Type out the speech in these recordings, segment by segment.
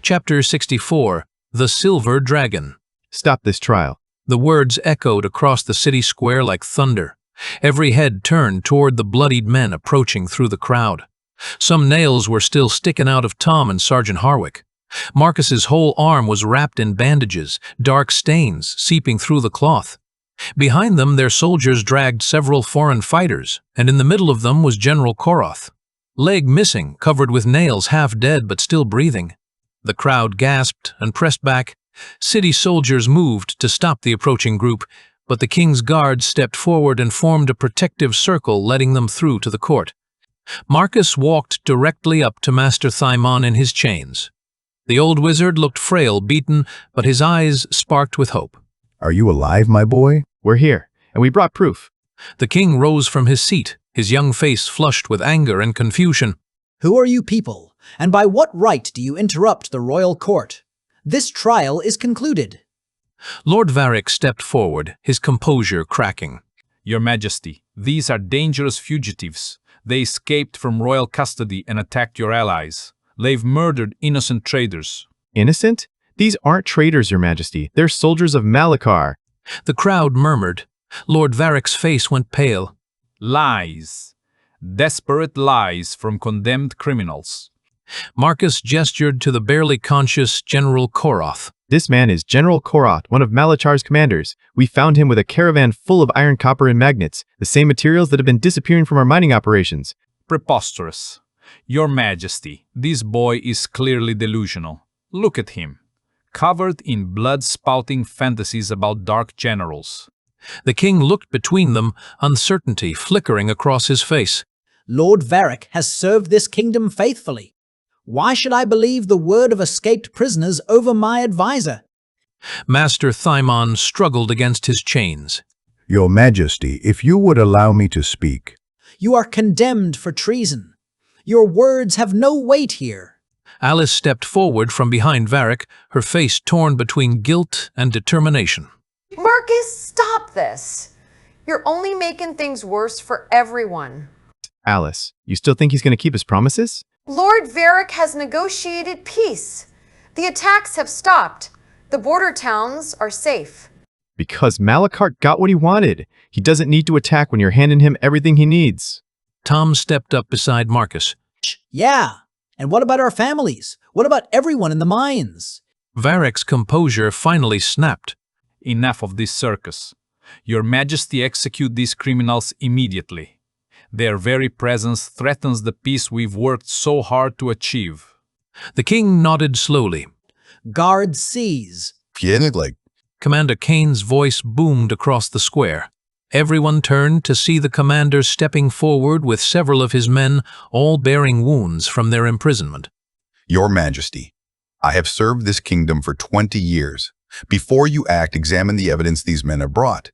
Chapter 64. The Silver Dragon. Stop this trial. The words echoed across the city square like thunder. Every head turned toward the bloodied men approaching through the crowd. Some nails were still sticking out of Tom and Sergeant Harwick. Marcus's whole arm was wrapped in bandages, dark stains seeping through the cloth. Behind them, their soldiers dragged several foreign fighters, and in the middle of them was General Koroth. Leg missing, covered with nails, half dead but still breathing. The crowd gasped and pressed back. City soldiers moved to stop the approaching group, but the king's guards stepped forward and formed a protective circle, letting them through to the court. Marcus walked directly up to Master Thymon in his chains. The old wizard looked frail, beaten, but his eyes sparked with hope. "Are you alive, my boy?" We're here, and we brought proof. The king rose from his seat, his young face flushed with anger and confusion. "Who are you people, and by what right do you interrupt the royal court? This trial is concluded." Lord Varick stepped forward, his composure cracking. "Your Majesty, these are dangerous fugitives. They escaped from royal custody and attacked your allies. They've murdered innocent traders." Innocent? These aren't traitors, Your Majesty. They're soldiers of Malachar. The crowd murmured. Lord Varick's face went pale. Lies. Desperate lies from condemned criminals. Marcus gestured to the barely conscious General Koroth. This man is General Koroth, one of Malachar's commanders. We found him with a caravan full of iron, copper, and magnets, the same materials that have been disappearing from our mining operations. Preposterous. Your Majesty, this boy is clearly delusional. Look at him. Covered in blood-spouting fantasies about dark generals. The king looked between them, uncertainty flickering across his face. "Lord Varick has served this kingdom faithfully. Why should I believe the word of escaped prisoners over my advisor?" Master Thymon struggled against his chains. "Your Majesty, if you would allow me to speak." "You are condemned for treason. Your words have no weight here." Alice stepped forward from behind Varick, her face torn between guilt and determination. "Marcus, stop this. You're only making things worse for everyone." Alice, you still think he's going to keep his promises? Lord Varick has negotiated peace. The attacks have stopped. The border towns are safe. Because Malachar got what he wanted. He doesn't need to attack when you're handing him everything he needs. Tom stepped up beside Marcus. "Yeah, and what about our families? What about everyone in the mines?" Varick's composure finally snapped. Enough of this circus. Your Majesty, execute these criminals immediately. Their very presence threatens the peace we've worked so hard to achieve." The king nodded slowly. "Guards seize." Commander Kane's voice boomed across the square. Everyone turned to see the commander stepping forward with several of his men, all bearing wounds from their imprisonment. "Your Majesty, I have served this kingdom for 20 years. Before you act, examine the evidence these men have brought."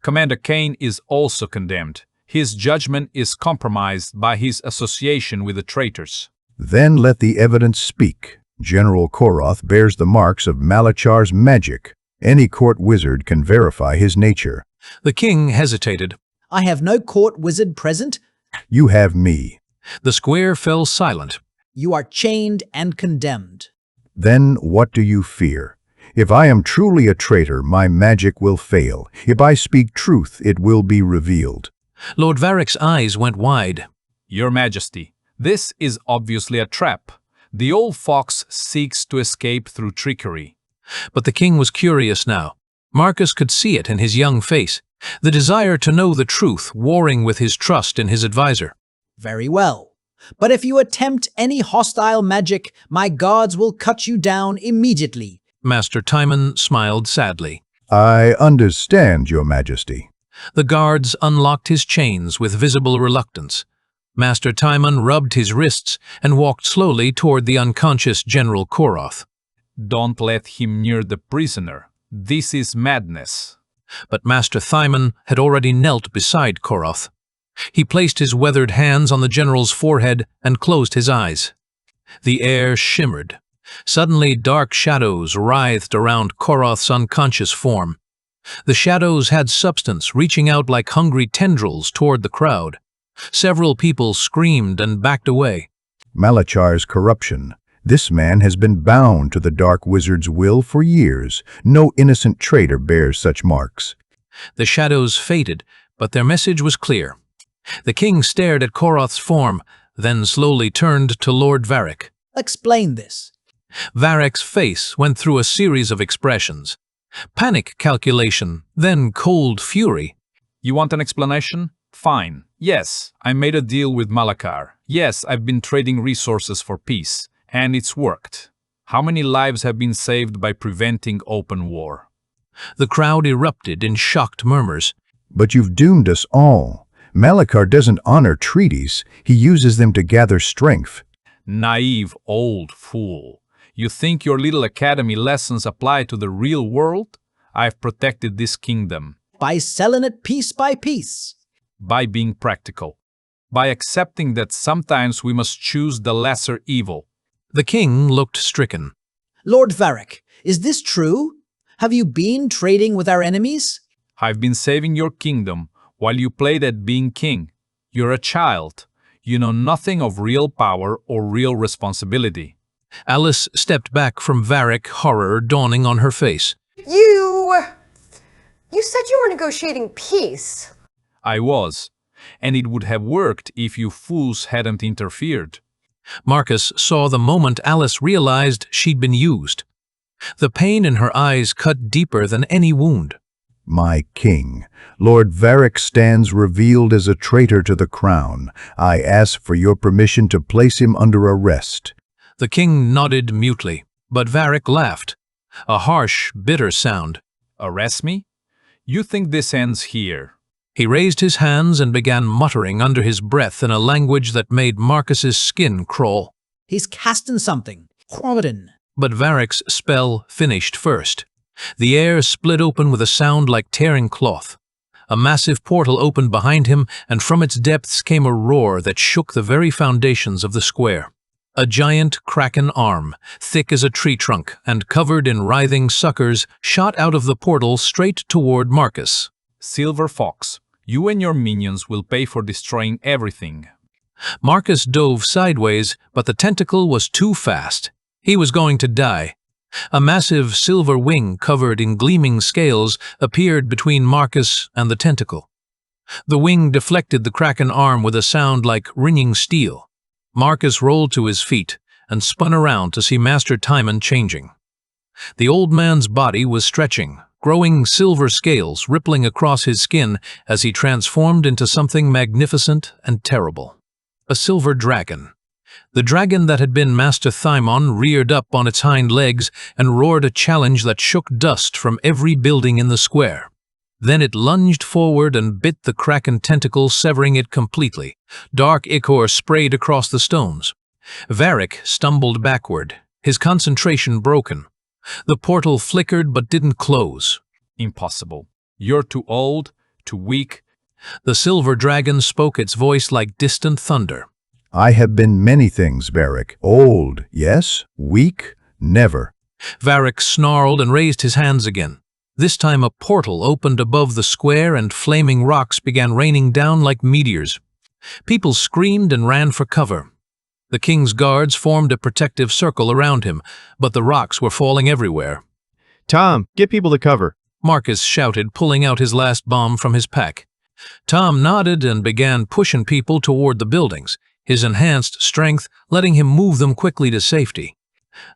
Commander Kane is also condemned. His judgment is compromised by his association with the traitors. "Then let the evidence speak. General Koroth bears the marks of Malachar's magic. Any court wizard can verify his nature." The king hesitated. "I have no court wizard present." "You have me." The square fell silent. "You are chained and condemned." "Then what do you fear? If I am truly a traitor, my magic will fail. If I speak truth, it will be revealed." Lord Varick's eyes went wide. Your Majesty, this is obviously a trap. The old fox seeks to escape through trickery. But the king was curious now. Marcus could see it in his young face, the desire to know the truth warring with his trust in his advisor. "Very well. But if you attempt any hostile magic, my guards will cut you down immediately." Master Timon smiled sadly. "I understand, Your Majesty." The guards unlocked his chains with visible reluctance. Master Timon rubbed his wrists and walked slowly toward the unconscious General Koroth. "Don't let him near the prisoner. This is madness." But Master Thymon had already knelt beside Koroth. He placed his weathered hands on the general's forehead and closed his eyes. The air shimmered. Suddenly, dark shadows writhed around Koroth's unconscious form. The shadows had substance, reaching out like hungry tendrils toward the crowd. Several people screamed and backed away. "Malachar's corruption. This man has been bound to the Dark Wizard's will for years. No innocent traitor bears such marks. The shadows faded, but their message was clear. The king stared at Koroth's form, then slowly turned to Lord Varric. Explain this. Varric's face went through a series of expressions. Panic, calculation, then cold fury. You want an explanation? Fine. Yes, I made a deal with Malachar. Yes, I've been trading resources for peace, and it's worked. How many lives have been saved by preventing open war? The crowd erupted in shocked murmurs. But you've doomed us all. Malachar doesn't honor treaties. He uses them to gather strength. Naive old fool. You think your little academy lessons apply to the real world? I've protected this kingdom. By selling it piece by piece. By being practical. By accepting that sometimes we must choose the lesser evil. The king looked stricken. Lord Varric, is this true? Have you been trading with our enemies? I've been saving your kingdom while you played at being king. You're a child. You know nothing of real power or real responsibility. Alice stepped back from Varric, horror dawning on her face. You said you were negotiating peace. I was, and it would have worked if you fools hadn't interfered. Marcus saw the moment Alice realized she'd been used. The pain in her eyes cut deeper than any wound. My king, Lord Varric stands revealed as a traitor to the crown. I ask for your permission to place him under arrest. The king nodded mutely, but Varric laughed. A harsh, bitter sound. Arrest me? You think this ends here? He raised his hands and began muttering under his breath in a language that made Marcus's skin crawl. He's casting something. Quavidin. But Varric's spell finished first. The air split open with a sound like tearing cloth. A massive portal opened behind him, and from its depths came a roar that shook the very foundations of the square. A giant kraken arm, thick as a tree trunk and covered in writhing suckers, shot out of the portal straight toward Marcus. Silver Fox, you and your minions will pay for destroying everything. Marcus dove sideways, but the tentacle was too fast. He was going to die. A massive silver wing covered in gleaming scales appeared between Marcus and the tentacle. The wing deflected the kraken arm with a sound like ringing steel. Marcus rolled to his feet and spun around to see Master Timon changing. The old man's body was stretching, growing silver scales rippling across his skin as he transformed into something magnificent and terrible. A silver dragon. The dragon that had been Master Timon reared up on its hind legs and roared a challenge that shook dust from every building in the square. Then it lunged forward and bit the kraken tentacle, severing it completely. Dark ichor sprayed across the stones. Varric stumbled backward, his concentration broken. The portal flickered but didn't close. Impossible. You're too old, too weak. The silver dragon spoke, its voice like distant thunder. I have been many things, Varric. Old, yes. Weak, never. Varric snarled and raised his hands again. This time a portal opened above the square and flaming rocks began raining down like meteors. People screamed and ran for cover. The king's guards formed a protective circle around him, but the rocks were falling everywhere. Tom, get people to cover. Marcus shouted, pulling out his last bomb from his pack. Tom nodded and began pushing people toward the buildings, his enhanced strength letting him move them quickly to safety.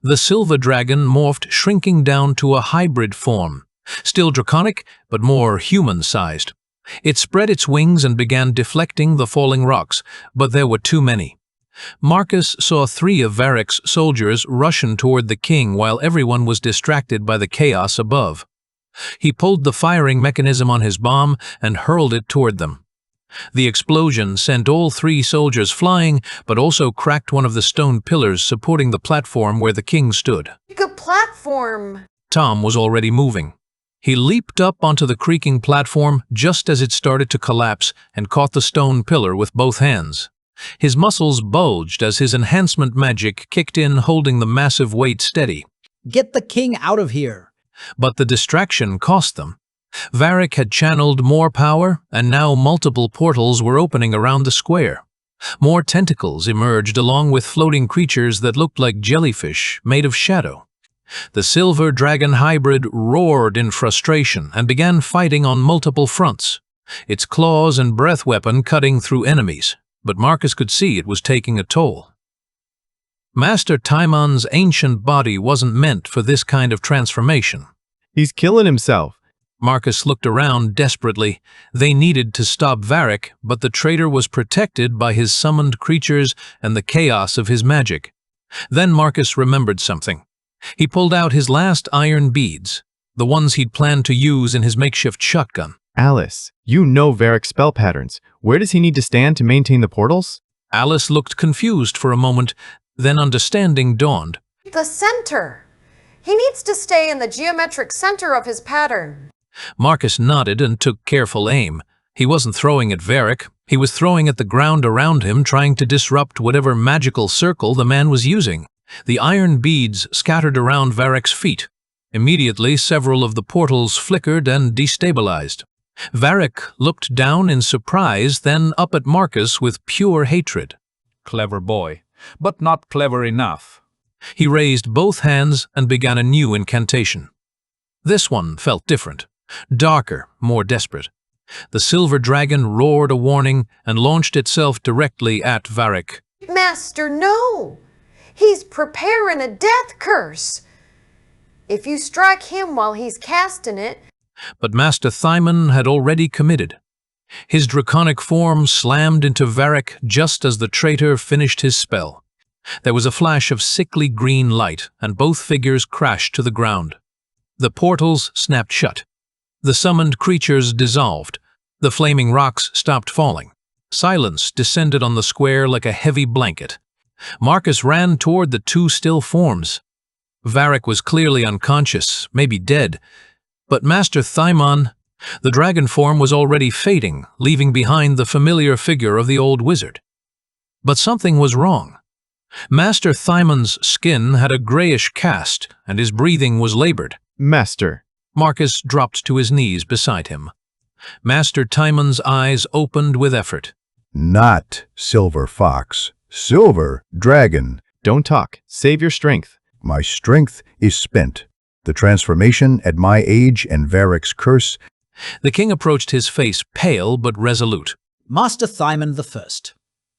The silver dragon morphed, shrinking down to a hybrid form. Still draconic, but more human-sized. It spread its wings and began deflecting the falling rocks, but there were too many. Marcus saw 3 of Varric's soldiers rushing toward the king while everyone was distracted by the chaos above. He pulled the firing mechanism on his bomb and hurled it toward them. The explosion sent all 3 soldiers flying, but also cracked one of the stone pillars supporting the platform where the king stood. Good platform. Tom was already moving. He leaped up onto the creaking platform just as it started to collapse and caught the stone pillar with both hands. His muscles bulged as his enhancement magic kicked in, holding the massive weight steady. Get the king out of here. But the distraction cost them. Varric had channeled more power, and now multiple portals were opening around the square. More tentacles emerged along with floating creatures that looked like jellyfish made of shadow. The silver dragon hybrid roared in frustration and began fighting on multiple fronts, its claws and breath weapon cutting through enemies, but Marcus could see it was taking a toll. Master Taimon's ancient body wasn't meant for this kind of transformation. He's killing himself. Marcus looked around desperately. They needed to stop Varric, but the traitor was protected by his summoned creatures and the chaos of his magic. Then Marcus remembered something. He pulled out his last iron beads, the ones he'd planned to use in his makeshift shotgun. Alice, you know Varric's spell patterns. Where does he need to stand to maintain the portals? Alice looked confused for a moment, then understanding dawned. The center. He needs to stay in the geometric center of his pattern. Marcus nodded and took careful aim. He wasn't throwing at Varric. He was throwing at the ground around him, trying to disrupt whatever magical circle the man was using. The iron beads scattered around Varric's feet. Immediately, several of the portals flickered and destabilized. Varric looked down in surprise, then up at Marcus with pure hatred. Clever boy, but not clever enough. He raised both hands and began a new incantation. This one felt different, darker, more desperate. The silver dragon roared a warning and launched itself directly at Varric. Master, no! He's preparing a death curse. If you strike him while he's casting it... But Master Timon had already committed. His draconic form slammed into Varric just as the traitor finished his spell. There was a flash of sickly green light, and both figures crashed to the ground. The portals snapped shut. The summoned creatures dissolved. The flaming rocks stopped falling. Silence descended on the square like a heavy blanket. Marcus ran toward the two still forms. Varric was clearly unconscious, maybe dead. But Master Timon, the dragon form, was already fading, leaving behind the familiar figure of the old wizard. But something was wrong. Master Timon's skin had a grayish cast, and his breathing was labored. Master. Marcus dropped to his knees beside him. Master Timon's eyes opened with effort. Not silver fox, silver dragon. Don't talk. Save your strength. My strength is spent. The transformation at my age and Varric's curse. The king approached, his face pale but resolute. Master Timon I,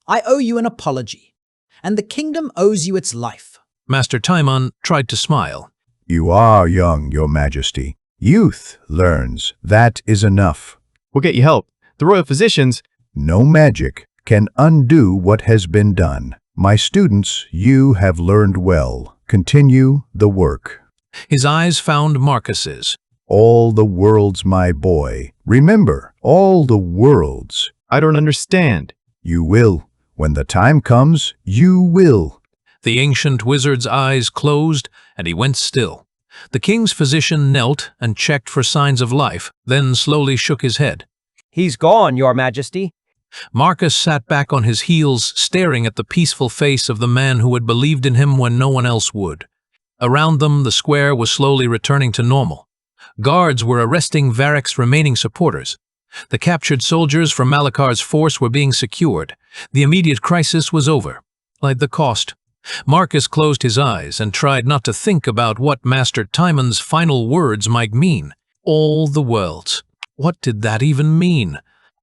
I owe you an apology, and the kingdom owes you its life. Master Timon tried to smile. You are young, your majesty. Youth learns. That is enough. We'll get you help. The royal physicians... No magic can undo what has been done. My students, you have learned well. Continue the work. His eyes found Marcus's. All the worlds, my boy. Remember, all the worlds. I don't understand. You will. When the time comes, you will. The ancient wizard's eyes closed, and he went still. The king's physician knelt and checked for signs of life, then slowly shook his head. He's gone, your majesty. Marcus sat back on his heels, staring at the peaceful face of the man who had believed in him when no one else would. Around them, the square was slowly returning to normal. Guards were arresting Varric's remaining supporters. The captured soldiers from Malakar's force were being secured. The immediate crisis was over. Like the cost. Marcus closed his eyes and tried not to think about what Master Timon's final words might mean. All the worlds. What did that even mean?